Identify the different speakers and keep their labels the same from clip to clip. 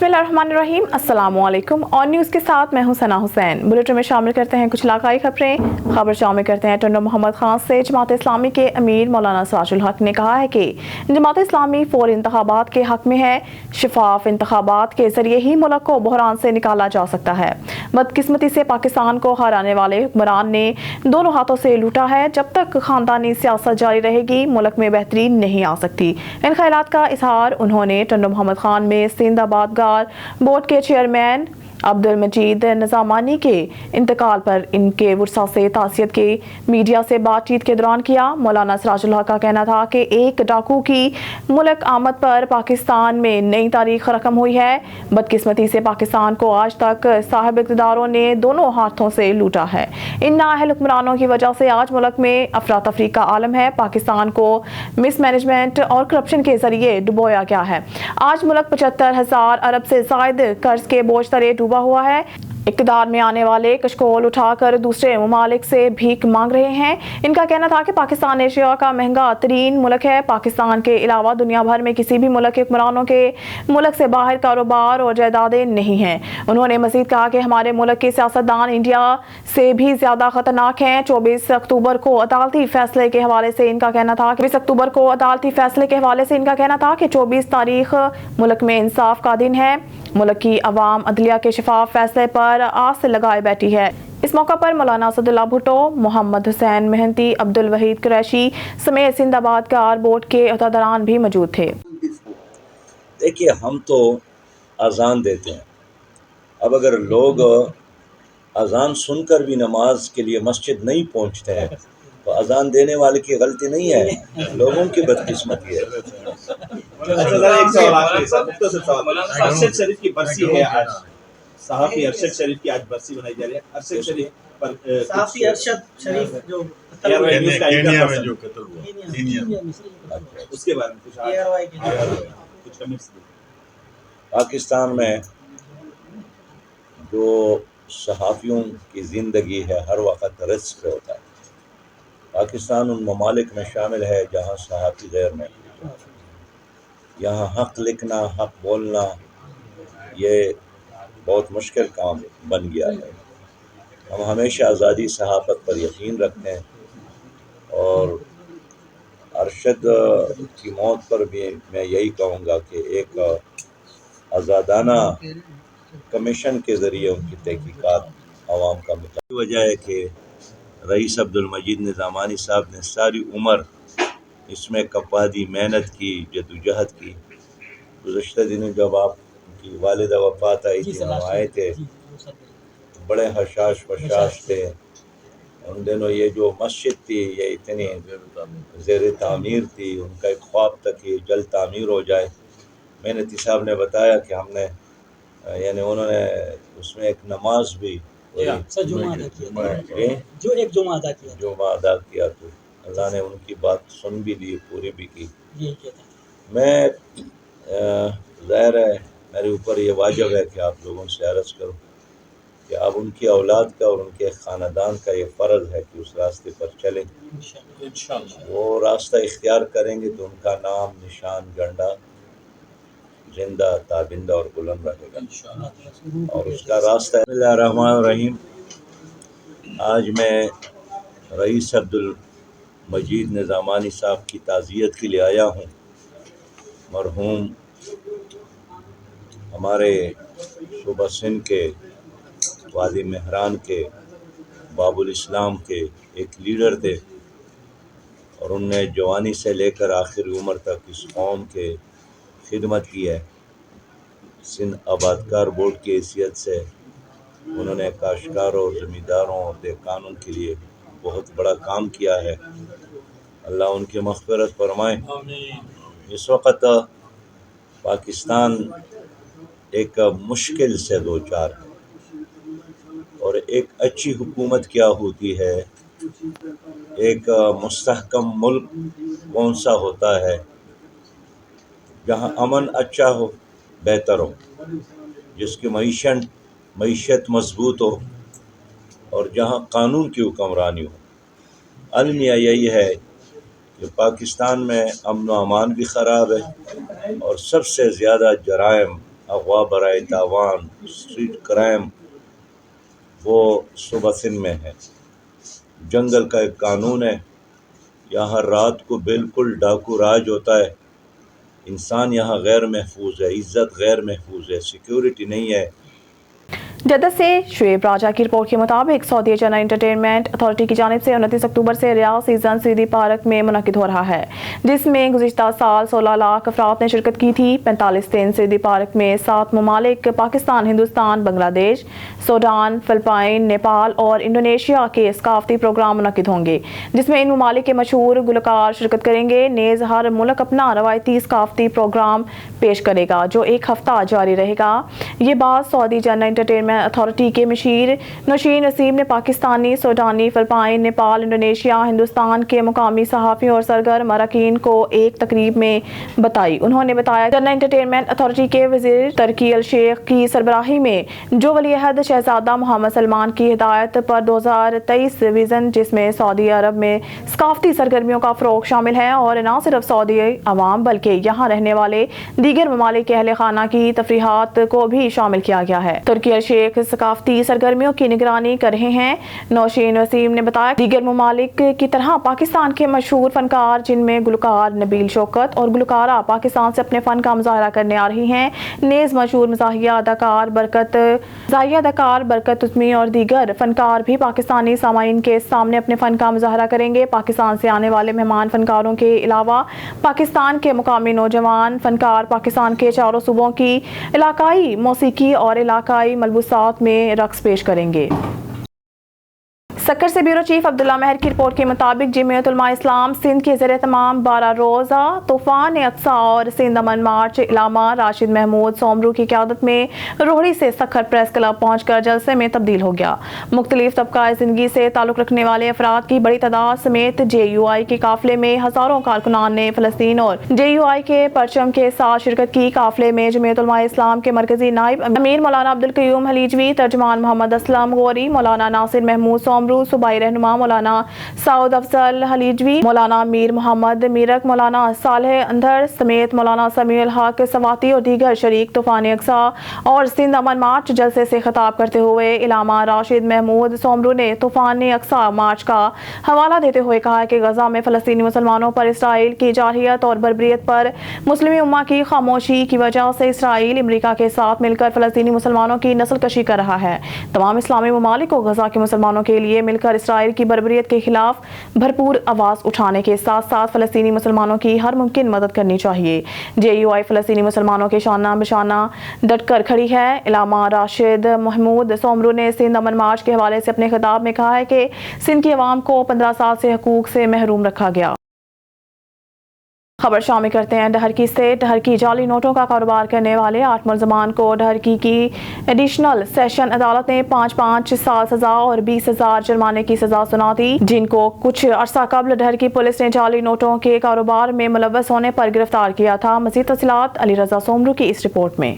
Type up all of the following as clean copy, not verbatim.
Speaker 1: बिस्मिल्लाहिर्रहमानिर्रहीम, अस्सलामुअलैकुम। On news के साथ मैं हूं सना हुसैन। बुलेटिन में शामिल करते हैं कुछ इलाकाई खबरें। खबर शामिल करते हैं टंडो मोहम्मद खान से। जमात इस्लामी के अमीर मौलाना सिराजुल हक ने कहा है कि जमात इस्लामी फौरी इंतखाबात के हक में है। शफाफ इंतखाबात के जरिए ही मुल्क को बहरान से निकाला जा सकता है। बदकिस्मती से पाकिस्तान को हराने वाले हुक्मरान ने दोनों हाथों से लूटा है। जब तक खानदानी सियासत जारी रहेगी, मुल्क में बेहतरी नहीं आ सकती। इन ख्यालात का इजहार उन्होंने टंडो मोहम्मद खान में सिंदाबाद बोर्ड के चेयरमैन अब्दुल मजीद निजामानी के इंतकाल पर इनके वुरसा से तासियत की मीडिया से बातचीत के दौरान किया। मौलाना सिराजुल हक का कहना था कि एक डाकू की मुल्क आमद पर पाकिस्तान में नई तारीख रकम हुई है। बदकिस्मती से पाकिस्तान को आज तक साहिब इक़्तिदारों ने दोनों हाथों से लूटा है। इन नाअहल हुक्मरानों की वजह से आज मुल्क में अफरा तफरी का आलम है। पाकिस्तान को मिसमैनेजमेंट और करप्शन के जरिए डुबोया गया है। आज मुल्क 75,000 अरब से जायद कर्ज के बोझ तले डूबा हुआ है। इक़्तिदार में आने वाले कशकोल उठाकर दूसरे ममालिक से भीख मांग रहे हैं। इनका कहना था कि पाकिस्तान एशिया का महंगा तरीन मुल्क है। पाकिस्तान के अलावा दुनिया भर में किसी भी मुल्क के हुक्मरानों के मुल्क से बाहर कारोबार और जायदादें नहीं हैं। उन्होंने मजीद कहा कि हमारे मुल्क के सियासतदान इंडिया से भी ज्यादा खतरनाक हैं। 24 अक्टूबर को अदालती फैसले के हवाले से इनका कहना था कि 24 तारीख मुल्क में इंसाफ का दिन है। मुल्क की अवाम अदलिया के शफाफ फैसले पर आस लगाए बैठी है। इस मौका पर मौलाना असदुल्ला भुट्टो, मोहम्मद हुसैन मेहंती, अब्दुल वहीद कुरैशी समेत सिंदाबाद कार बोर्ड के अहदेदारान भी मौजूद थे।
Speaker 2: देखिए, हम तो अजान देते हैं। अब अगर लोग अजान सुनकर भी नमाज के लिए मस्जिद नहीं पहुंचते हैं तो अजान देने वाले की गलती नहीं है, लोगों की बदकिस्मती है।
Speaker 3: अरशद शरीफ की बरसी है आज। सहाफ़ी अरशद शरीफ की आज बरसी मनाई जा रही है। अरशद शरीफ पर
Speaker 4: सहाफ़ी अरशद शरीफ जो
Speaker 3: केनिया में जो कत्ल हुआ, उसके बारे में कुछ कमेंट्स।
Speaker 2: पाकिस्तान में जो सहाफ़ियों की ज़िंदगी है हर वक्त रिस्क पे होता है। पाकिस्तान उन ममालिक में शामिल है जहाँ सहाफ़ी गैर महफूज है। यहाँ हक़ लिखना, हक़ बोलना ये बहुत मुश्किल काम बन गया है। हम हमेशा आज़ादी सहाफ़त पर यकीन रखते हैं और अरशद की मौत पर भी मैं यही कहूँगा कि एक आज़ादाना कमीशन के ज़रिए उनकी तहकीकात आवाम का मुताबिक। वजह है कि रईस अब्दुल मजीद निज़ामानी साहब ने सारी उम्र इसमें कपादी मेहनत की, जद्दोजहद की। गुज़श्ता दिनों जब आपकी वालिदा वफ़ात आई थी, हम आए थे, बड़े हशाश बशाश थे। उन दिनों ये जो मस्जिद थी ये इतनी ज़ेर तामीर थी, उनका एक ख्वाब था कि जल्द तामीर हो जाए। मेहनती साहब ने बताया कि हमने यानी उन्होंने उसमें एक नमाज भी जुमा अदा किया तो अल्लाह ने उनकी बात सुन भी ली, पूरी भी की। मैं ज़ाहिर है मेरे ऊपर ये वाजिब है कि आप लोगों से अर्ज़ करूँ कि आप उनकी औलाद का और उनके ख़ानदान का ये फ़र्ज़ है कि उस रास्ते पर चलें। वो रास्ता इख्तियार करेंगे तो उनका नाम, निशान, झंडा जिंदा, ताबिंदा और बुलंद रहेगा और उसका रास्ता है। बिस्मिल्लाहिर्रहमानिर्रहीम। आज मैं रईस अब्दुल मजीद निज़ामानी साहब की ताज़ियत के लिए आया हूँ। मरहूम हमारे सूबा सिंध के वादी मेहरान के बाबुल इस्लाम के एक लीडर थे और उनने जवानी से लेकर आखिरी उम्र तक इस कौम के खिदमत की है। सिंध आबादकार बोर्ड की हैसियत से उन्होंने काश्तकारों और ज़मींदारों और देहकानों के लिए बहुत बड़ा काम किया है। अल्लाह उनकी मग़फ़िरत फरमाए। इस वक्त पाकिस्तान एक मुश्किल से दो चार है और एक अच्छी हुकूमत क्या होती है, एक मुस्तहकम मुल्क कौन सा होता है जहाँ अमन अच्छा हो, बेहतर हो, जिसकी मईशत मजबूत हो और जहाँ कानून की हुक्मरानी हो। अलमिया यही है कि पाकिस्तान में अमन व अमान भी ख़राब है और सबसे ज़्यादा जराइम اغوا برائے تاوان، اسٹریٹ کرائم وہ صوبہ سندھ میں ہے۔ جنگل کا ایک قانون ہے، یہاں رات کو بالکل ڈاکو راج ہوتا ہے، انسان یہاں غیر محفوظ ہے، عزت غیر محفوظ ہے، سیکیورٹی نہیں ہے۔
Speaker 1: جدہ سے شعیب راجہ کی رپورٹ کے مطابق سعودیہ جنہ انٹرٹینمنٹ اتھارٹی کی جانب سے 29 اکتوبر سے ریاض سیزن سیدھی پارک میں منعقد ہو رہا ہے، جس میں گزشتہ سال 16 لاکھ افراد نے شرکت کی تھی۔ 45 دن سیدھی پارک میں 7 ممالک پاکستان، ہندوستان، بنگلہ دیش، سوڈان، فلپائن، نیپال اور انڈونیشیا کے ثقافتی پروگرام منعقد ہوں گے، جس میں ان ممالک کے مشہور گلوکار شرکت کریں گے۔ نیز ہر ملک اپنا روایتی ثقافتی پروگرام پیش کرے گا جو 1 ہفتہ جاری رہے گا۔ یہ بات سعودی جنہ انٹرٹینمنٹ اتھارٹی کے مشیر نوشین نسیم نے پاکستانی، سوڈانی، فلپائن، نیپال، انڈونیشیا، ہندوستان کے مقامی صحافیوں اور سرگرم اراکین کو ایک تقریب میں بتائی۔ انہوں نے بتایا جنہ انٹرٹینمنٹ اتھارٹی کے وزیر ترکی الشیخ کی سربراہی میں جو ولی عہد شہزادہ محمد سلمان کی ہدایت پر 2023 ویژن، جس میں سعودی عرب میں ثقافتی سرگرمیوں کا فروغ شامل ہے اور نہ صرف سعودی عوام بلکہ یہاں رہنے والے دیگر ممالک کے اہل خانہ کی تفریحات کو بھی شامل کیا گیا ہے۔ ترکی الشیخ ثقافتی سرگرمیوں کی نگرانی کر رہے ہیں۔ نوشین وسیم نے بتایا دیگر ممالک کی طرح پاکستان کے مشہور فنکار، جن میں گلوکار نبیل شوکت اور گلوکارہ پاکستان سے اپنے فن کا مظاہرہ کرنے آ رہی ہیں، نیز مشہور مزاحیہ اداکار برکت عظمی اور دیگر فنکار بھی پاکستانی سامعین کے سامنے اپنے فن کا مظاہرہ کریں گے۔ پاکستان سے آنے والے مہمان فنکاروں کے علاوہ پاکستان کے مقامی نوجوان فنکار پاکستان کے چاروں صوبوں کی علاقائی موسیقی اور علاقائی ملبوسات میں رقص پیش کریں گے۔ سکر سے بیورو چیف عبداللہ مہر کی رپورٹ کے مطابق جمعیت علماء اسلام سندھ کے زیر اہتمام 12 روزہ طوفان اقصی اور سندھ امن مارچ علامہ راشد محمود سومرو کی قیادت میں روہڑی سے سکھر پریس کلب پہنچ کر جلسے میں تبدیل ہو گیا۔ مختلف طبقہ زندگی سے تعلق رکھنے والے افراد کی بڑی تعداد سمیت JUI کے قافلے میں ہزاروں کارکنان نے فلسطین اور JUI کے پرچم کے ساتھ شرکت کی۔ قافلے میں جمعیت علماء اسلام کے مرکزی نائب امیر مولانا عبدالقیوم حلیجوی، ترجمان محمد اسلم غوری، مولانا ناصر محمود سومرو، صوبائی رہنما مولانا سعود افضل حلیجوی، مولانا میر محمد میرک، مولانا صالح اندر سمیت مولانا سمیع الحق سواتی اور دیگر شریک طوفان اقصی اور سندھ امن مارچ جلسے سے خطاب کرتے ہوئے علامہ راشد محمود سومرو نے طوفان اقصی مارچ کا حوالہ دیتے ہوئے کہا کہ غزہ میں فلسطینی مسلمانوں پر اسرائیل کی جارحیت اور بربریت پر مسلم امہ کی خاموشی کی وجہ سے اسرائیل امریکہ کے ساتھ مل کر فلسطینی مسلمانوں کی نسل کشی کر رہا ہے۔ تمام اسلامی ممالک کو غزہ کے مسلمانوں کے لیے مل کر اسرائیل کی بربریت کے خلاف بھرپور آواز اٹھانے کے ساتھ ساتھ فلسطینی مسلمانوں کی ہر ممکن مدد کرنی چاہیے۔ JUI فلسطینی مسلمانوں کے شانہ بشانہ ڈٹ کر کھڑی ہے۔ علامہ راشد محمود سومرو نے سندھ امن مارچ کے حوالے سے اپنے خطاب میں کہا ہے کہ سندھ کی عوام کو 15 سال سے حقوق سے محروم رکھا گیا۔ خبر شامل کرتے ہیں ڈہرکی سے۔ ڈہرکی جعلی نوٹوں کا کاروبار کرنے والے 8 ملزمان کو ڈہرکی کی ایڈیشنل سیشن عدالت نے 5 سال سزا اور 20,000 جرمانے کی سزا سنا دی، جن کو کچھ عرصہ قبل ڈہرکی پولیس نے جعلی نوٹوں کے کاروبار میں ملوث ہونے پر گرفتار کیا تھا۔ مزید تفصیلات علی رضا سومرو کی اس رپورٹ میں۔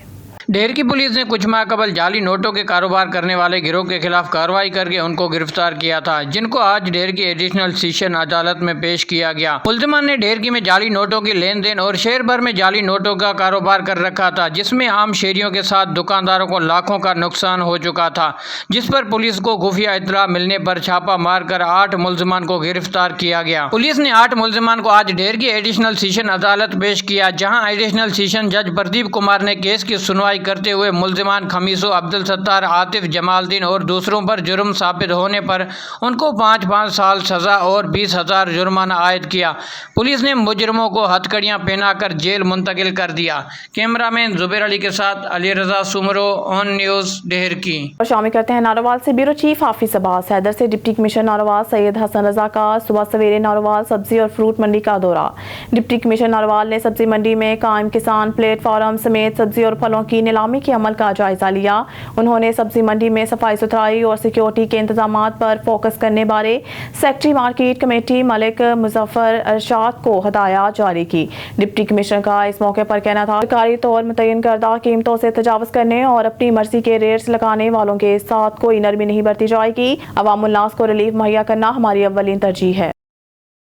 Speaker 5: ڈہرکی پولیس نے کچھ ماہ قبل جعلی نوٹوں کے کاروبار کرنے والے گروہ کے خلاف کارروائی کر کے ان کو گرفتار کیا تھا، جن کو آج ڈہرکی ایڈیشنل سیشن عدالت میں پیش کیا گیا۔ ملزمان نے ڈہرکی میں جعلی نوٹوں کی لین دین اور شہر بھر میں جعلی نوٹوں کا کاروبار کر رکھا تھا، جس میں عام شہریوں کے ساتھ دکانداروں کو لاکھوں کا نقصان ہو چکا تھا، جس پر پولیس کو خفیہ اطلاع ملنے پر چھاپہ مار کر 8 ملزمان کو گرفتار کیا گیا۔ پولیس نے 8 ملزمان کو آج ڈہرکی ایڈیشنل سیشن عدالت پیش کیا، جہاں ایڈیشنل سیشن جج پردیپ کمار نے کیس کی سنوائی کرتے ہوئے ملزمان خمیسو، عبدالستار، عاطف، جمال الدین اور دوسروں پر جرم ثابت ہونے پر ان کو 5 سال سزا اور 20,000 جرمانہ عائد کیا۔ پولیس نے مجرموں کو ہتھکڑیاں پہنا کر جیل منتقل کر دیا۔ کیمرہ مین زبیر علی کے ساتھ علی رضا سومرو، آن نیوز، ڈہرکی۔
Speaker 1: شامل کرتے ہیں ناروال سے بیورو چیف حافظ عباس حیدر سے ڈپٹی کمشنر ناروال سید حسن رضا کا صبح سویرے ناروال سبزی اور فروٹ منڈی کا دورہ۔ ڈپٹی کمشنر ناروال نے سبزی منڈی میں قائم کسان پلیٹ فارم سمیت سبزی اور پھلوں کی نیلامی کے عمل کا جائزہ لیا۔ انہوں نے سبزی منڈی میں صفائی ستھرائی اور سیکیورٹی کے انتظامات پر فوکس کرنے بارے سیکٹری مارکیٹ کمیٹی ملک مظفر ارشاد کو ہدایات جاری کی۔ ڈپٹی کمشنر کا اس موقع پر کہنا تھا سرکاری طور متعین کردہ قیمتوں سے تجاوز کرنے اور اپنی مرضی کے ریٹس لگانے والوں کے ساتھ کوئی نرمی نہیں برتی جائے گی۔ عوام الناس کو ریلیف مہیا کرنا ہماری اولین ترجیح ہے۔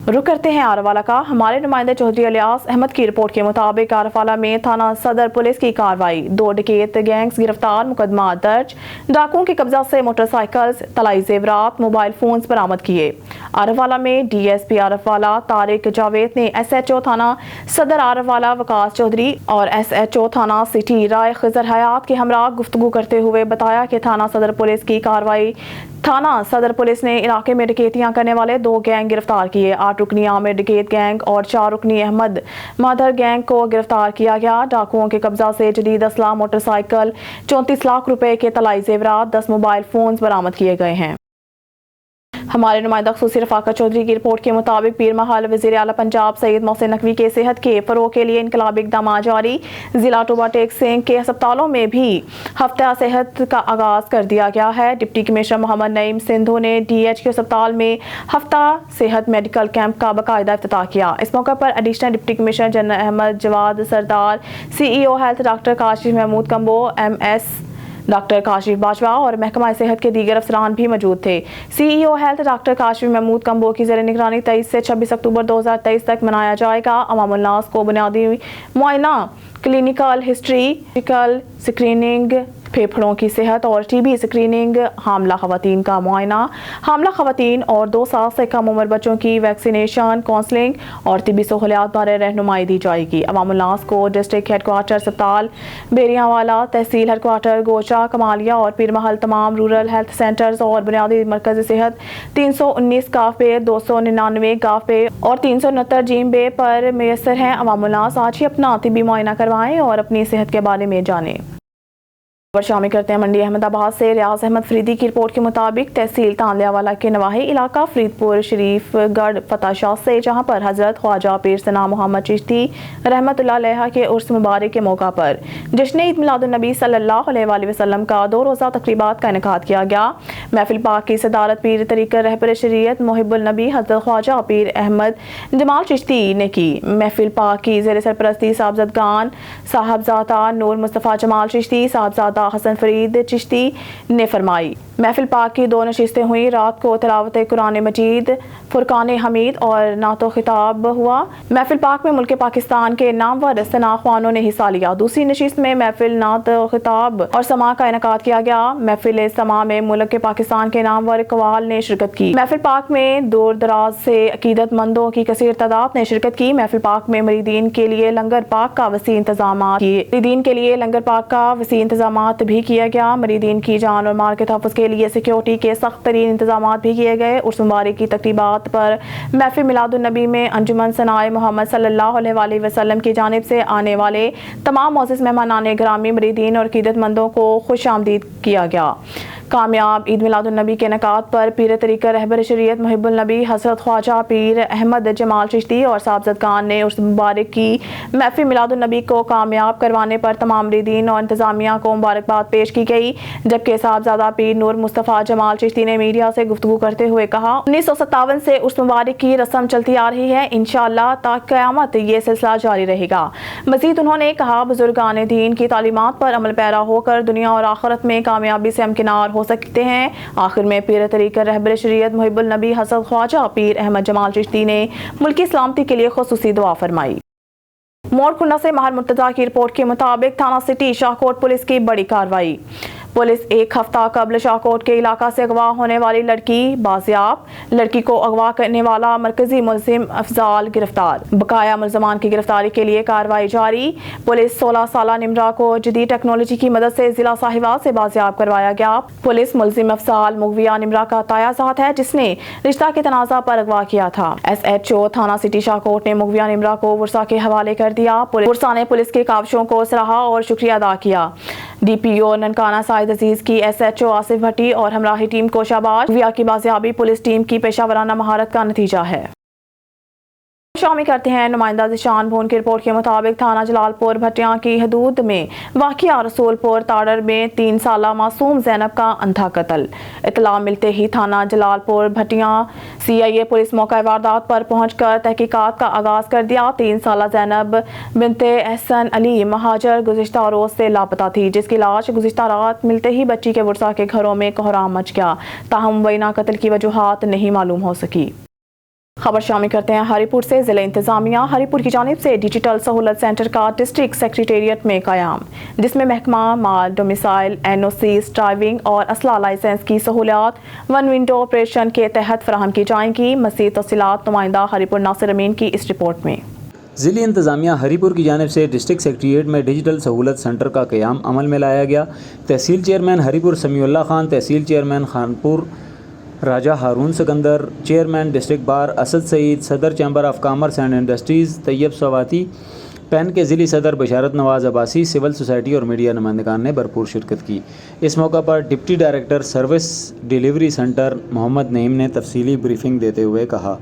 Speaker 1: रुक करते हैं आरवाला का। हमारे नुमाइंदे चौधरी अलियास अहमद की रिपोर्ट के मुताबिक आरवाला में थाना सदर पुलिस की कार्रवाई, 2 डकैत गैंग्स गिरफ्तार, मुकदमा दर्ज, डाकुओं के कब्जा से मोटरसाइकिल्स, तलाई जेवरात, मोबाइल फोन्स बरामद किए। आरवाला में डीएसपी आरवाला तारिक जावेद ने एसएचओ थाना सदर आरवाला वकास चौधरी और एसएचओ थाना सिटी राय खिजर हयात के हमरा गुफ्तगू करते हुए बताया कि थाना सदर पुलिस की कार्रवाई, थाना सदर पुलिस ने इलाके में डकैतियां करने वाले 2 गैंग गिरफ्तार किए। 8 रुकनी आमिर डकैत गैंग और 4 रुकनी अहमद मादर गैंग को गिरफ्तार किया गया। डाकुओं के कब्जा से जदीद असला, मोटरसाइकिल, 34 लाख रुपए के तलाई जेवरात, 10 मोबाइल फोन्स बरामद किए गए हैं। हमारे नुमाइंदा खुसूसी रफाकत चौधरी की रिपोर्ट के मुताबिक पीर महल वज़ीर आला पंजाब सैयद मोहसिन नकवी के सेहत के फरोग के लिए इनकलाबी इक़दाम जारी। जिला टोबा टेक सिंह के अस्पतालों में भी हफ्ता सेहत का आगाज कर दिया गया है। डिप्टी कमिश्नर मोहम्मद नईम सिंधु ने DHQ अस्पताल में हफ्ता सेहत मेडिकल कैंप का बाकायदा इफ्तिताह किया। इस मौके पर additional deputy commissioner general Ahmad Jawad Sardar, CEO health doctor Kashif Mahmood Kamboh, MS doctor Kashif Bajwa और महकमा सेहत के दीगर अफसरान भी मौजूद थे। CEO health doctor Kashif Mahmood Kamboh की ज़ेर निगरानी 23 से 26 अक्टूबर 2023 तक मनाया जाएगा। अवामुल नास को बुनियादी मुआयना, क्लिनिकल हिस्ट्री, मेडिकल स्क्रीनिंग, फेफड़ों की सेहत और TB स्क्रीनिंग, हामला खवातीन का मुआयना, हामला खवातीन और 2 साल से कम उम्र बच्चों की वैक्सीनेशन, काउंसलिंग और तिबी सहूलियात बारे रहनुमाई दी जाएगी। अवामुल नास को डिस्ट्रिक्ट हेडक्वार्टर अस्पताल बेरियांवाला, तहसील हेडक्वार्टर गोचा, कमालिया और पीर महल तमाम रूरल हेल्थ सेंटर्स और बुनियादी मरकज़ी सेहत 319 गाफ बे, 299 गाफ बे और 369 जीम बे पर मैसर हैं। अवामुल नास आज ही अपना तिबी मुआयना करवाएं और अपनी सेहत के बारे में जानें। शामिल करते हैं मंडी अहमदाबाद से। रियाज अहमद फरीदी की रिपोर्ट के मुताबिक तहसील तांदियावाला के नवाही इलाका फरीदपुर शरीफ गढ़ फताशाह से, जहां पर हजरत ख्वाजा पीर सना मोहम्मद चिश्ती रहमतुल्लाह अलैह के उर्स मुबारक के मौका पर जश्न ईद मिलादुन्नबी सल्लल्लाहु अलैहि वसल्लम का 2 रोज़ा तकरीबात का इनेकाद किया गया। महफिल पाक की सदारत पीर तरीक़त रहबर शरीयत मुहिब्बुल नबी हजरत ख्वाजा पीर अहमद जमाल चिश्ती ने की। महफिल पाक की ज़ेर सरपरस्ती साहबजादगान साहबजादा नूर मुस्तफ़ा जमाल चिश्ती, साहबजादा हसन फरीद चिश्ती ने फरमाई। महफिल पाक की 2 नशिस्तें हुई। रात को तिलावत कुरान मजीद, फुरकान हमीद और नातो खिताब हुआ। महफिल पाक में मुल्क पाकिस्तान के नामवर सना ख्वानों ने हिस्सा लिया। दूसरी नशिस्त में महफिल नात खिताब और समा का इनेकाद किया गया। महफिल समा में मुल्क पाकिस्तान के नामवर कवाल ने शिरकत की। महफिल पाक में दूर दराज से अकीदतमंदों की कसीर तादाद ने शिरकत की। महफिल पाक में मरीदीन के लिए लंगर पाक का वसी इंतजाम भी किया गया। मरीदीन की जान और माल के तहफ़्फ़ुज़ के लिए सिक्योरिटी के सख्त तरीन इंतजाम भी किए गए। उर्स मुबारक की तकरीबात पर महफिल मिलादुन्नबी में अंजुमन सनाए मोहम्मद सल्लल्लाहु अलैहि वसल्लम की जानिब से आने वाले तमाम मोअज़्ज़िज़ मेहमानान ग्रामी, मरीदीन और अक़ीदतमंदों को खुश आमदीद किया गया। कामयाब ईद मिलादुन्नबी के इनेकाद पर पीर तरीक़त रहबर शरीयत मुहिब्बुल नबी हज़रत ख्वाजा पीर अहमद जमाल चिश्ती और साहबजादगान ने उर्स मुबारक की महफिल मिलादुन्नबी को कामयाब करवाने पर तमाम मरीदीन और इंतजामिया को मुबारकबाद पेश की गई। जबकि साहबजादा पीर नूर मुस्तफ़ा जमाल चिश्ती ने मीडिया से गुफ्तगू करते हुए कहा, 1957 से उर्स मुबारक की रस्म चलती आ रही है। इंशाअल्लाह ता क़यामत ये सिलसिला जारी रहेगा। मज़ीद उन्होंने कहा, बुजुर्गान दीन की तालीमात पर अमल पैरा होकर दुनिया और आखिरत में कामयाबी से हमकिनार हो सकते हैं। आखिर में पीर तरीक़त रहबर शरीयत मुहिब्बुल नबी हज़रत ख्वाजा पीर अहमद जमाल चिश्ती ने मुल्क की सलामती के लिए खुसूसी दुआ फरमाई। मोरकुंडा से महर मुर्तज़ा की रिपोर्ट के मुताबिक थाना सिटी शाहकोट पुलिस की बड़ी कार्रवाई। पुलिस 1 हफ्ता कबल शाहकोट के इलाका से अगवा होने वाली लड़की बाजियाब, लड़की को अगवा करने वाला मरकजी मुलजिम अफजाल गिरफ्तार। बकाया मुलजमान की गिरफ्तारी के लिए कार्रवाई जारी। पुलिस 16 साला निमरा को जदीद टेक्नोलॉजी की मदद से जिला साहिवाल से बाजियाब करवाया गया। पुलिस मुलजिम अफजाल मुगविया निमरा का तायाजात है, जिसने रिश्ता के तनाज़ा पर अगवा किया था। SHO थाना सिटी शाहकोट ने मुगविया निमरा को वर्षा के हवाले कर दिया। वर्षा ने पुलिस की काविशों को सराहा और शुक्रिया अदा किया। DPO ननकाना साइद अजीज की SHO आसिफ भट्टी और हमराही टीम को शाबाश। मुगविया की बाजियाबी पुलिस टीम की पेशावराना महारत का नतीजा है। शामिल करते हैं नुमाइंदा ज़िशान भून की रिपोर्ट के मुताबिक थाना जलालपुर भटियां की हदूद में वाक़िया रसूलपुर ताड़र में 3 साला मासूम ज़ैनब का अंधा कत्ल। इत्तला मिलते ही थाना जलालपुर भटियां CIA पुलिस मौका वारदात पर पहुंचकर तहकीकात का आगाज कर दिया। 3 साला ज़ैनब बिनते एहसन अली महाजर गुज़िश्ता रोज़ से लापता थी, जिसकी लाश गुज़िश्ता रात मिलते ही बच्ची के वर्षा के घरों में कोहराम मच गया। ताहम मुबैना कत्ल की वजूहात नहीं मालूम हो सकी। खबर शामिल करते हैं हरिपुर से। ज़िला इंतज़ामिया हरिपुर की जानिब से डिजिटल सहूलत सेंटर का डिस्ट्रिक्ट सेक्रेटेरिएट में क़याम, जिसमें महकमा माल, डोमिसाइल, NOCs, ड्राइविंग और असला लाइसेंस की सहूलियात वन विंडो ऑपरेशन के तहत फराहम की जाएंगी। मज़ीद तफ़सीलात नुमाइंदा हरिपुर नासिर अमीन की इस रिपोर्ट में।
Speaker 6: ज़िला इंतज़ामिया हरिपुर की जानिब से डिस्ट्रिक्ट सेक्रेटेरिएट में डिजिटल सहूलत सेंटर का क़याम अमल में लाया गया। तहसील चेयरमैन हरिपुर समीउल्लाह खान, तहसील chairman Khanpur Raja Haroon Sikandar, chairman district bar Asad Saeed, सदर chamber of commerce and industries Tayyab Swati, पैन के ज़िली सदर बशारत नवाज़ अब्बासी, सिविल सोसाइटी और मीडिया नुमाइंदगान ने भरपूर शिरकत की। इस मौका पर deputy director service delivery centre Mohammad Naeem ने तफसीली ब्रीफिंग देते हुए कहा,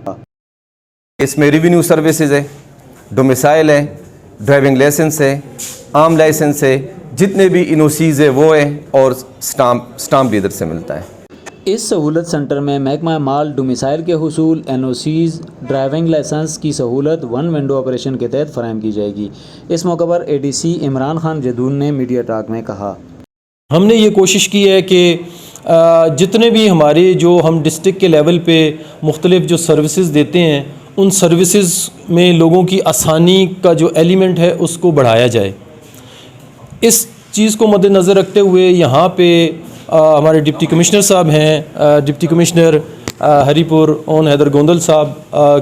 Speaker 7: इसमें रेवेन्यू सर्विसेज है, डोमिसाइल है, ड्राइविंग लाइसेंस है, आम लाइसेंस है, जितने भी NOCs है वो है, और स्टाम्प भी इधर से मिलता है।
Speaker 6: इस सहूलत सेंटर में महकमा माल, डोमिसाइल के हुसूल, NOCs, ड्राइविंग लाइसेंस की सहूलत वन विंडो ऑपरेशन के तहत फराहम की जाएगी। इस मौके पर ADC इमरान खान जदून ने मीडिया टॉक में कहा,
Speaker 8: हमने ये कोशिश की है कि जितने भी हमारे जो हम डिस्ट्रिक्ट के लेवल पे मुख्तलिफ जो सर्विसेज देते हैं, उन सर्विसेज में लोगों की आसानी का जो एलिमेंट है उसको बढ़ाया जाए। इस चीज़ को मद्देनज़र रखते हुए यहाँ पे हमारे डिप्टी कमिश्नर साहब हैं, डिप्टी कमिश्नर हरिपुर ओन हैदर गोंदल साहब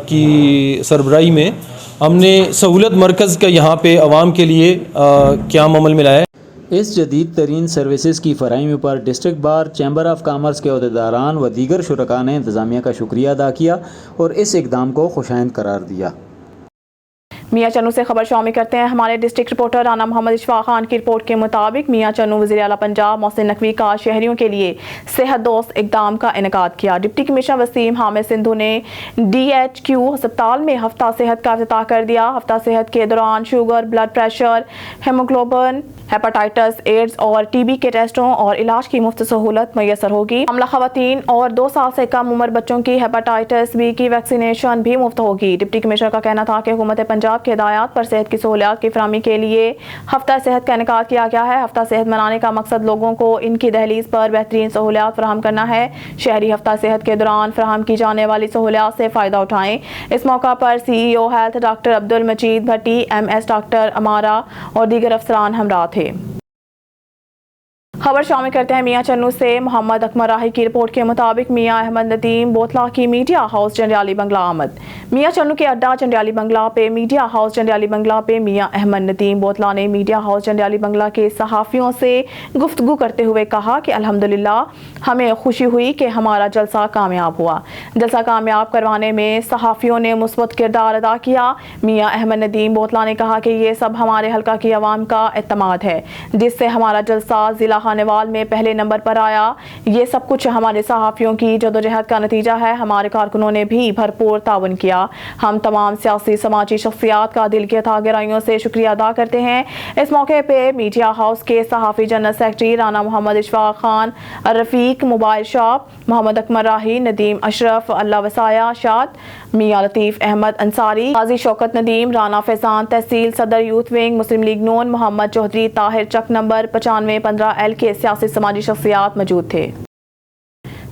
Speaker 8: की सरबराही में हमने सहूलत मरकज़ का यहाँ पे आवाम के लिए क़याम अमल में लाया है।
Speaker 6: इस जदीद तरीन सर्विसेज की फराहमी पर district bar, chamber of commerce के अहदेदारान व दीगर शुरका ने इंतज़ामिया का शुक्रिया अदा किया और इस इक़दाम को खुशाइंद करार दिया।
Speaker 1: मियाँ चन्नू से खबर शामिल करते हैं। हमारे डिस्ट्रिक्ट रिपोर्टर राना मोहम्मद इशफाक खान की रिपोर्ट के मुताबिक मियाँ चन्नू वज़ीर आला पंजाब मोहसिन नकवी का शहरियों के लिए सेहत दोस्त इक़दाम का इनेकाद किया। डिप्टी कमिश्नर वसीम हामिद सिंधु ने DHQ अस्पताल में हफ्ता सेहत का इफ्तिताह कर दिया। हफ्ता सेहत के दौरान sugar, blood pressure, haemoglobin, hepatitis, AIDS और TB के टेस्टों और इलाज की मुफ्त सहूलत मैसर होगी। हमला खवातीन और 2 साल से कम उम्र बच्चों की हेपेटाइटिस B की वैक्सीनेशन भी मुफ्त होगी। डिप्टी कमिश्नर का कहना था कि हुकूमत पंजाब के हिदायत पर सेहत की सहूलियात की फराहमी के लिए हफ्ता सेहत का इनेकाद किया गया है। हफ्ता सेहत मनाने का मकसद लोगों को इनकी दहलीज पर बेहतरीन सहूलियात फराहम करना है। शहरी हफ्ता सेहत के दौरान फराहम की जाने वाली सहूलियात से फ़ायदा उठाएँ। इस मौका पर CEO हेल्थ डॉक्टर अब्दुल मजीद भट्टी, MS डॉक्टर अमारा और दीगर अफसरान हमरा थे। खबर शामिल करते हैं मियाँ चन्नू से। मोहम्मद अकमर राही की रिपोर्ट के मुताबिक मियाँ अहमद नदीम बोतला की मीडिया हाउस जंडियाली बंगला आमद। मियाँ चन्नू के अड्डा जंडियाली बंगला पे मीडिया हाउस जंडियाली बंगला पे मियाँ अहमद नदीम बोतला ने मीडिया हाउस जंडियाली बंगला के सहाफ़ियों से गुफ्तगू करते हुए कहा कि अल्हम्दुलिल्लाह हमें खुशी हुई कि हमारा जलसा कामयाब हुआ। जलसा कामयाब करवाने में सहाफ़ियों ने मुस्बत किरदार अदा किया। मियाँ अहमद नदीम बोतला ने कहा कि ये सब हमारे हल्का की आवाम का एतमाद है, जिससे हमारा जलसा ज़िला खानेवाल में पहले नंबर पर आया। ये सब कुछ हमारे सहाफ़ियों की जदोजहद का नतीजा है। हमारे कारकुनों ने भी भरपूर ताउन किया। हम तमाम सियासी समाजी शख्सियात का दिल की अथाह गहराइयों से शुक्रिया अदा करते हैं। इस मौके पे मीडिया हाउस के सहाफ़ी जनरल सेक्रेटरी राना मोहम्मद इशफाक खान, रफ़ीक मोबाइल शॉप, मोहम्मद अकमर राही, नदीम अशरफ, अल्लाह वसाया शाद, मियाँ लतीफ़ अहमद अंसारी, गाजी शौकत नदीम, राना फैजान तहसील सदर यूथ विंग मुस्लिम लीग नून, मोहम्मद चौधरी ताहिर चक नंबर 9515L के सियासी समाजी शख्सियात मौजूद थे।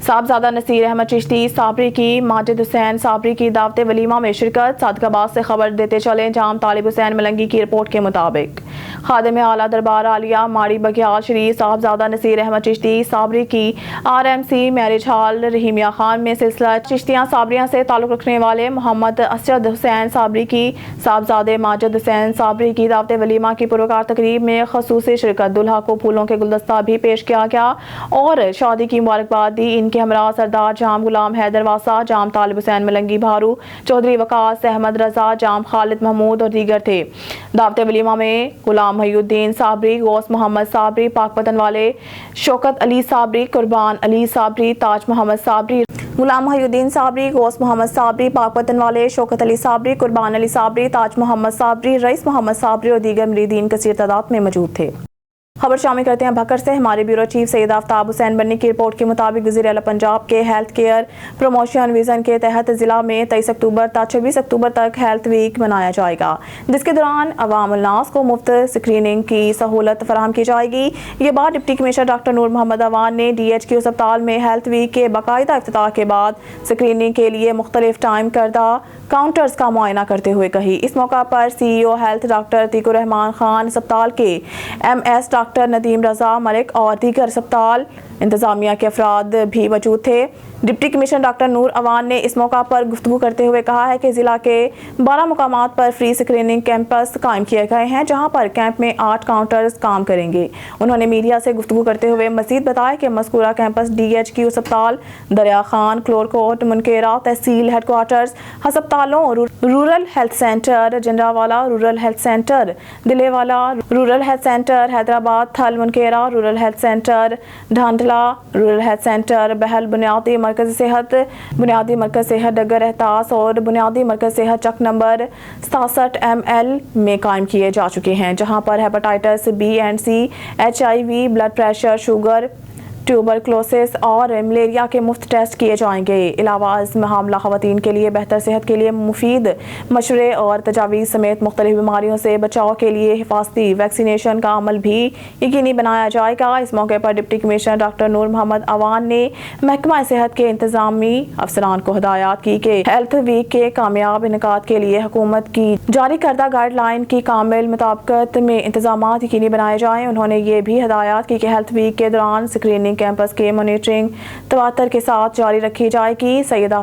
Speaker 1: साहबजादा नसीर अहमद चिश्ती साबरी की माजिद हुसैन साबरी की दावत वलीमा में शिरकत। सादकाबाद से खबर देते चले जाम तालिब हुसैन मलंगी की रिपोर्ट के मुताबिक खादिम आला दरबार आलिया माड़ी बघियाल शरीफ साहबजादा नसीर अहमद चिश्ती साबरी की RMC marriage hall Rahimiya Khan में सिलसिला चिश्तियाँ साबरियाँ से ताल्लुक़ रखने वाले मोहम्मद असद हुसैन साबरी की साहबजादे माजिद हुसैन साबरी की दावत वलीमा की पुरकार तकरीब में खसूसी शिरकत। दुल्हा को फूलों के गुलदस्ता भी पेश किया गया और शादी की मुबारकबाद दी। इनके हमरा सरदार जाम गुलाम हैदर वासा, जाम तालिब हुसैन मलंगी भारू, चौधरी वकास अहमद रजा, जाम खालिद महमूद और दीगर थे। दावत वलीमा में गुलाम महीउद्दीन साबरी, गौस मोहम्मद साबरी, पाकपतन वाले शौकत अली साबरी, कुर्बान अली साबरी, ताज मोहम्मद साबरी, गुलाम महीउद्दीन साबरी, गौस मोहम्मद साबरी, पाकपतन वाले शौकत अली साबरी, कुर्बान अली साबरी, ताज मोहम्मद साबरी, रईस मोहम्मद साबरी और दीगर मुरीदीन कसीर तादाद में मौजूद थे। खबर शामिल करते हैं भक्कर से। हमारे ब्यूरो चीफ सैयद आफ्ताब हुसैन बन्नी की रिपोर्ट के मुताबिक वज़ीर आला पंजाब के हेल्थ केयर प्रमोशन विजन के तहत ज़िला में 23 अक्टूबर तक 26 अक्टूबर तक हेल्थ वीक मनाया जाएगा, जिसके दौरान अवाम उन्नास को मुफ्त स्क्रीनिंग की सहूलत फराहम की जाएगी। ये बात डिप्टी कमिश्नर डॉक्टर नूर मोहम्मद अवान ने DHQ अस्पताल में हेल्थ वीक के बाकायदा इफ्तिताह के बाद स्क्रीनिंग के लिए मुख्तलिफ टाइम करदा काउंटर्स का मुआयना करते हुए कही। इस मौका पर CEO health doctor Atiqur Rahman Khan, अस्पताल के MS डॉक्टर नदीम रजा मलिक और दीगर अस्पताल इंतजामिया के अफराद भी मौजूद थे। डिप्टी कमिश्नर डॉक्टर नूर अवान ने इस मौका पर गुफ्तगू करते हुए कहा है कि ज़िला के 12 मुकामात पर फ्री स्क्रीनिंग कैंपस कायम किए गए हैं, जहां पर कैंप में 8 काउंटर्स काम करेंगे। उन्होंने मीडिया से गुफ्तगू करते हुए मज़ीद बताया कि मज़कूरा कैंपस DHQ अस्पताल, दरिया खान, क्लोरकोट, मुनकेरा तहसील हेडक्वार्टर्स अस्पतालों, rural health centre Jandrawala, rural health centre Dillewala, rural health centre Hyderabad Thal Mankera, rural health centre Dhandla, rural health centre Behal, बुनियादी मरकज़ सेहत डगर एहतास और बुनियादी मरकज़ सेहत चक नंबर 67 ML में कायम किए जा चुके हैं, जहां पर hepatitis B and C, HIV, blood pressure, sugar, tuberculosis और मलेरिया के मुफ्त टेस्ट किए जाएंगे। अलावा इज़्म हामला ख़वातीन के लिए बेहतर सेहत के लिए मुफीद मशवरे और तजावीज़ समेत मुख्तलिफ बीमारियों से बचाव के लिए हिफाजती वैक्सीनेशन का अमल भी यकीनी बनाया जाएगा। इस मौके पर डिप्टी कमिश्नर डॉक्टर नूर मोहम्मद अवान ने महकमा सेहत के इंतजामी अफसरान को हिदायत की कि हेल्थ वीक के कामयाब इनकाद के लिए हुकूमत की जारी करदा गाइडलाइन की कामिल मुताबिकत में इंतजाम यकीनी बनाए जाएँ। उन्होंने ये भी हिदायत की कि हेल्थ वीक के दौरान स्क्रीनिंग कैंपस के मॉनिटरिंग तवातर के साथ जारी रखी जाएगी। सैयद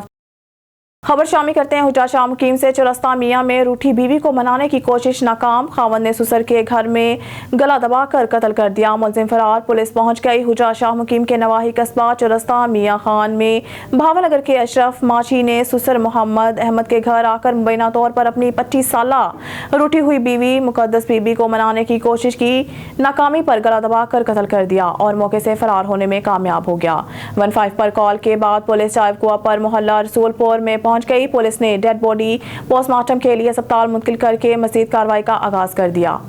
Speaker 1: खबर शामिल करते हैं हुजा शाह मुकीम से। चौरस्ता मियाँ में रूठी बीवी को मनाने की कोशिश नाकाम, खावंद ने सुसर के घर में गला दबाकर कत्ल कर दिया, मुलजिम फरार। पुलिस पहुंच गई। हुजा शाह मुकीम के नवाही कस्बा चौरस्ता मियाँ खान में भावनगर के अशरफ माची ने सुसर मोहम्मद अहमद के घर आकर मुबैना तौर पर अपनी 25 साला रूठी हुई बीवी मुकद्दस बीबी को मनाने की कोशिश की, नाकामी पर गला दबाकर कत्ल कर दिया और मौके से फरार होने में कामयाब हो गया। 15 पर कॉल के बाद पुलिस चायकुआ पर मोहल्ला रसूलपुर में पहुंच गई। पुलिस ने डेड बॉडी पोस्टमार्टम के लिए अस्पताल मुंतकिल करके मजीद कार्रवाई का आगाज कर दिया।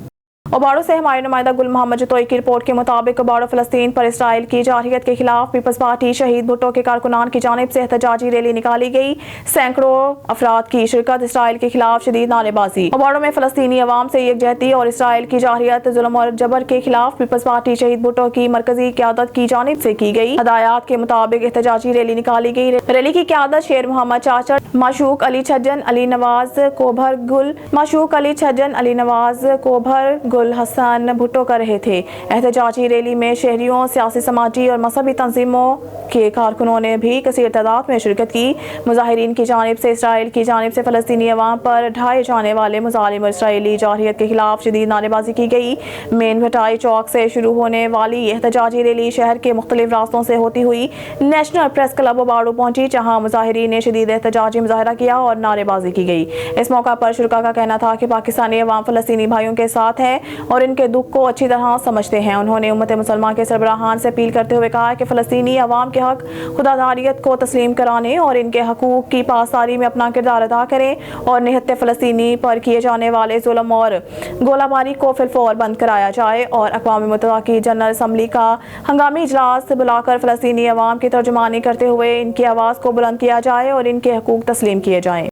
Speaker 1: ओबाड़ो से हमारे नुमाइंदा गुल मोहम्मद जतोई की रिपोर्ट के मुताबिक ओबाड़ो फ़लस्तीन पर इसराइल की जारहियत के खिलाफ पीपल्स पार्टी शहीद भुट्टो के कारकुनान की जानिब से एहतजाजी रैली निकाली गई। सैकड़ों अफराद की शिरकत। इसराइल के खिलाफ शदीद नारेबाजी। ओबाड़ो में फ़लस्तीनी अवाम से यकजहती और इसराइल की जारहियत, जुल्म और जबर के खिलाफ पीपल्स पार्टी शहीद भुट्टो की मरकजी क़यादत की जानिब से की गई हदायत के मुताबिक एहतजाजी रैली निकाली गई। रैली की क़यादत शेर मोहम्मद चाचड़, माशूक अली छज्जन, अली नवाज कोभर गुल, माशूक अली छज्जन, अली नवाज कोभर गुल हसन भुट्टो कर रहे थे। एहतजाजी रैली में शहरियों, सियासी, समाजी और मजहबी तंजीमों के कारकुनों ने भी कसीर तादाद में शिरकत की। मुजाहिरीन की जानिब से इसराइल की जानिब से फ़लस्तीनी अवाम पर ढाए जाने वाले मुजालिम और इसराइली जारहियत के खिलाफ शदीद नारेबाजी की गई। मेन भटाई चौक से शुरू होने वाली एहतजाजी रैली शहर के मुख्तलिफ रास्तों से होती हुई नेशनल प्रेस क्लब ओबाड़ो पहुंची, जहाँ मुजाहिरीन ने शदीद एहतजाजी मुजाहरा किया और नारेबाजी की गई। इस मौका पर शुरका का कहना था कि पाकिस्तानी अवाम फ़लस्तीनी भाइयों के साथ है और इनके दुख को अच्छी तरह समझते हैं। उन्होंने उम्मत मुसलमान के सरबराहान से अपील करते हुए कहा कि फ़लस्तीनी अवाम के हक खुदादारियत को तस्लीम कराने और इनके हकूक़ की पासदारी में अपना किरदार अदा करें और निहत्ते फ़लस्तीनी पर किए जाने वाले जुल्म और गोलाबारी को फिलफौर बंद कराया जाए और अक़वाम मुत्तहिदा की जनरल असम्बली का हंगामी इजलास बुलाकर फ़लस्तीनी अवाम की तर्जुमानी करते हुए इनकी आवाज़ को बुलंद किया जाए और इनके हकूक़ तस्लीम किए जाएँ।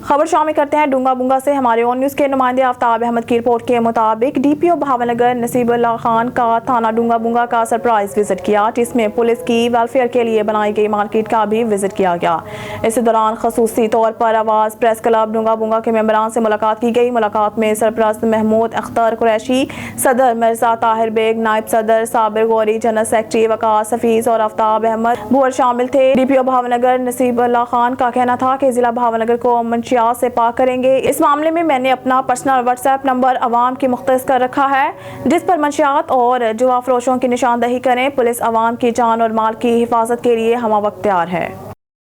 Speaker 1: खबर शामिल करते हैं डूंगा बुंगा से। हमारे ऑन न्यूज़ के नुमाइंदे आफ्ताब अहमद की रिपोर्ट के मुताबिक DPO भावनगर नसीबुल्लाह खान का थाना डूंगा बुंगा का सरप्राइज विजिट किया, जिसमें पुलिस की वेलफेयर के लिए बनाई गई मार्केट का भी विजिट किया गया। इस दौरान खसूसी तौर पर आवाज़ प्रेस क्लब डूंगा बुंगा के मेंबरान से मुलाकात की गई। मुलाकात में सरपरस्त महमूद अख्तर कुरैशी, सदर मिर्जा ताहिर बेग, नायब सदर साबिर गौरी, जनरल सेक्रेटरी वकास हफीज और आफ्ताब अहमद भूर शामिल थे। DPO भावनगर नसीबुल्लाह खान का कहना था कि जिला भावनगर को मंशियात से पाक करेंगे। इस मामले में मैंने अपना पर्सनल व्हाट्सएप नंबर अवाम की मुख्तस कर रखा है, जिस पर मंशियात और जुआ फरोशों की निशानदही करें। पुलिस अवाम की जान और माल की हिफाजत के लिए हमा वक्त तैयार है।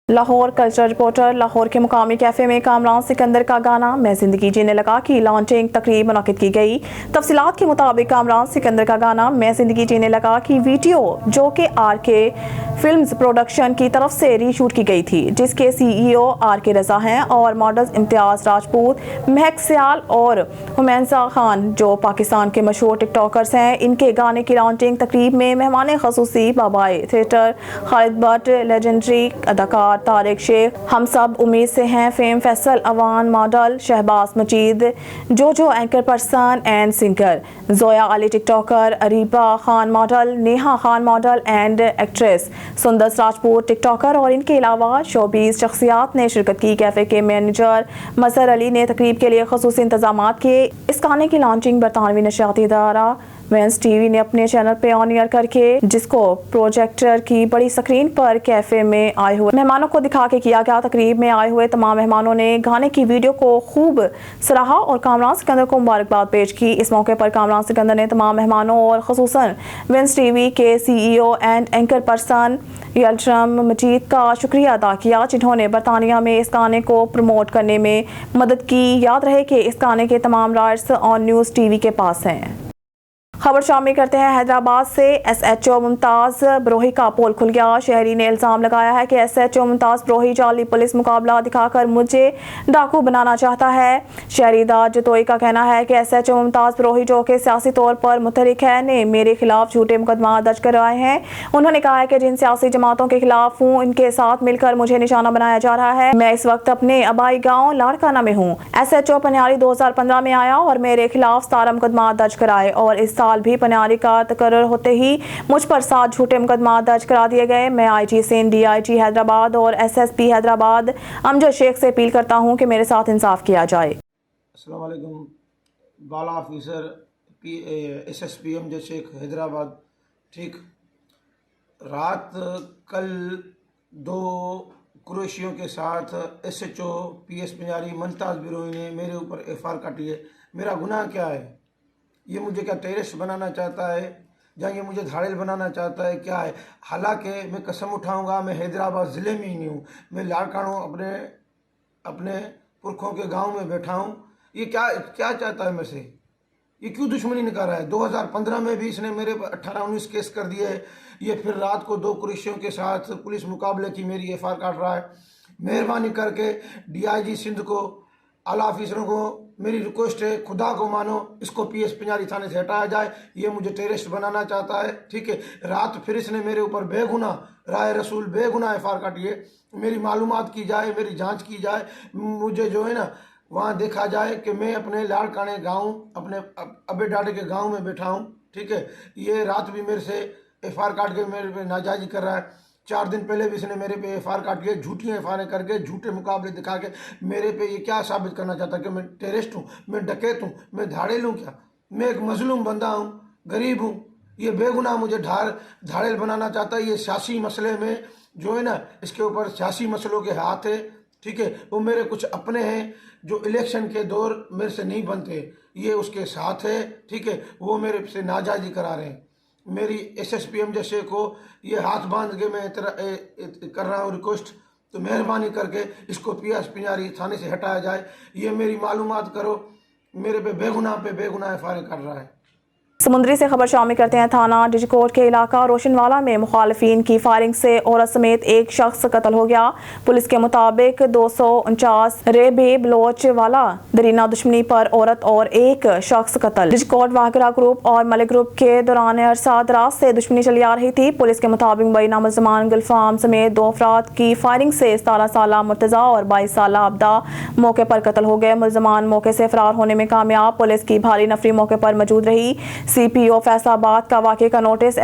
Speaker 1: लाहौर कल्चरल रिपोर्टर लाहौर के मुकामी कैफ़े में कामरान सिकंदर का गाना मैं ज़िंदगी जीने लगा की लॉन्चिंग तकरीब मुनक़िद की गई। तफसीलात के मुताबिक कामरान सिकंदर का गाना मैं ज़िंदगी जीने लगा की वीडियो जो कि RK फिल्म्स प्रोडक्शन की तरफ से रीशूट की गई थी, जिसके CEO RK रज़ा हैं और मॉडल्स इम्तियाज़ राजपूत, महक सियाल और हुमैंसा खान जो पाकिस्तान के मशहूर टिकटॉकर्स हैं। इनके गाने की लॉन्चिंग तकरीब में मेहमान खसूसी बाबाए थिएटर खालिद भट्ट, लेजेंडरी अदाकार तारिक शेख, हम सब उम्मीद से हैं फेम फैसल अवान मॉडल, शहबाज मजीद जो anchor person and singer, Zoya Ali tiktoker, Areeba Khan model, Neha Khan model and actress, Sundas Rajput tiktoker और इनके अलावा शोबीज शख्सियात ने शिरकत की। कैफे के मैनेजर मजहर अली ने तकरीब के लिए खसूसी इंतजाम किए। इस गाने की लॉन्चिंग बरतानवी नशियाती इदारा वेंस टीवी ने अपने चैनल पे ऑन एयर करके, जिसको प्रोजेक्टर की बड़ी स्क्रीन पर कैफे में आए हुए मेहमानों को दिखा के किया गया। तकरीब में आए हुए तमाम मेहमानों ने गाने की वीडियो को खूब सराहा और कामरान सिकंदर को मुबारकबाद पेश की। इस मौके पर कामरान सिकंदर ने तमाम मेहमानों और खसूसन वेंस टीवी के CEO एंड एंकर पर्सन यल्ट्रम मजीद का शुक्रिया अदा किया, जिन्होंने बरतानिया में इस गाने को प्रमोट करने में मदद की। याद रहे कि इस गाने के तमाम राइट्स ऑन न्यूज़ टीवी के पास हैं। खबर शामिल करते हैं हैदराबाद से। SHO मुमताज़ ब्रोही का पोल खुल गया। शहरी ने इल्ज़ाम लगाया है कि SHO मुमताज़ ब्रोही जाली पुलिस मुकाबला दिखाकर मुझे डाकू बनाना चाहता है। शहरी दाद जतोई का कहना है कि SHO मुमताज़ ब्रोही जो कि सियासी तौर पर मुतहरिक है ने मेरे खिलाफ झूठे मुकदमा दर्ज करवाए हैं। उन्होंने कहा है कि जिन सियासी जमातों के खिलाफ हूँ इनके साथ मिलकर मुझे निशाना बनाया जा रहा है। मैं इस वक्त अपने आबाई गाँव लाड़काना में हूँ। SHO पनियारी 2015 में आया और मेरे खिलाफ 17 मुकदमा दर्ज कराए और इस साल भी पनियारी का तकर्रर होते ही मुझ पर 7 झूठे मुकदमा दर्ज करा दिए गए। मैं IG सिंध, DIG हैदराबाद और SSP हैदराबाद अमजद शेख से अपील करता हूं कि मेरे साथ इंसाफ किया जाए।
Speaker 9: अस्सलाम वालेकुम। बाला ऑफिसर SSP अमजद शेख हैदराबाद। ठीक रात कल 2 कुरैशियों के साथ SHO PS पनियारी मुमताज़ ब्रोही ने मेरे ऊपर FR काटी है। मेरा गुनाह क्या है? ये मुझे क्या टेररिस्ट बनाना चाहता है या ये मुझे धाड़ेल बनाना चाहता है? क्या है? हालांकि मैं कसम उठाऊंगा मैं हैदराबाद ज़िले में ही नहीं हूँ, मैं लाड़काना अपने पुरखों के गांव में बैठा हूँ। ये क्या चाहता है मुझसे? ये क्यों दुश्मनी निकाल रहा है? 2015 में भी इसने मेरे 18-19 केस कर दिए है। ये फिर रात को 2 कुरैशियों के साथ पुलिस मुकाबले की मेरी FR काट रहा है। मेहरबानी करके DIG सिंध को, आला ऑफिसरों को मेरी रिक्वेस्ट है, खुदा को मानो, इसको PS पनियारी थाने से हटाया जाए। ये मुझे टेररिस्ट बनाना चाहता है। ठीक है, रात फिर इसने मेरे ऊपर बेगुनाह राय रसूल बेगुनाह FR काटी है। मेरी मालूमात की जाए, मेरी जांच की जाए, मुझे जो है ना वहाँ देखा जाए कि मैं अपने लाड़काने गाँव, अपने अबे डाडे के गाँव में बैठा हूँ। ठीक है, ये रात भी मेरे से FR काट के मेरे पे नाजायजी कर रहा है। 4 दिन पहले भी इसने मेरे पे FR काटी है, झूठी FR करके, झूठे मुकाबले दिखा के मेरे पे ये क्या साबित करना चाहता है कि मैं टेररिस्ट हूँ, मैं डकैत हूँ, मैं धाड़ेल हूँ? क्या मैं एक मजलूम बंदा हूँ, गरीब हूँ? ये बेगुनाह मुझे धाड़ेल बनाना चाहता है। ये सियासी मसले में जो है ना, इसके ऊपर सियासी मसलों के हाथ है। ठीक है, वो मेरे कुछ अपने हैं जो इलेक्शन के दौर मेरे से नहीं बनते, ये उसके साथ है। ठीक है, वो मेरे से नाजायजी करा रहे हैं। मेरी SSP अमजद शेख को ये हाथ बांध के मैं कर रहा हूँ रिक्वेस्ट, तो मेहरबानी करके इसको PS पनियारी थाने से हटाया जाए। ये मेरी मालूमात करो, मेरे पे बेगुनाह FR कर रहा है।
Speaker 1: समुद्री से खबर शामिल करते हैं। थाना डिजकोट के इलाका रोशनवाला में मुखालिफिन की फायरिंग से औरत समेत एक शख्स कत्ल हो गया। पुलिस के मुताबिक 249 रेबे बलोच वाला दरीना दुश्मनी पर औरत और एक शख्स कत्ल। डिजकोट वागरा ग्रुप और मलिक ग्रुप के दौरान अरसा दराज से दुश्मनी चली आ रही थी। पुलिस के मुताबिक मुबैना मुलजमान गुलफाम समेत 2 अफराद की फायरिंग से 17 साला मुर्तजा और 22 साला अब्दा मौके पर कत्ल हो गए। मुलजमान मौके से फरार होने में कामयाब। पुलिस की भारी नफरी मौके पर मौजूद रही। CPO फैसलाबाद का वाक़े का नोटिस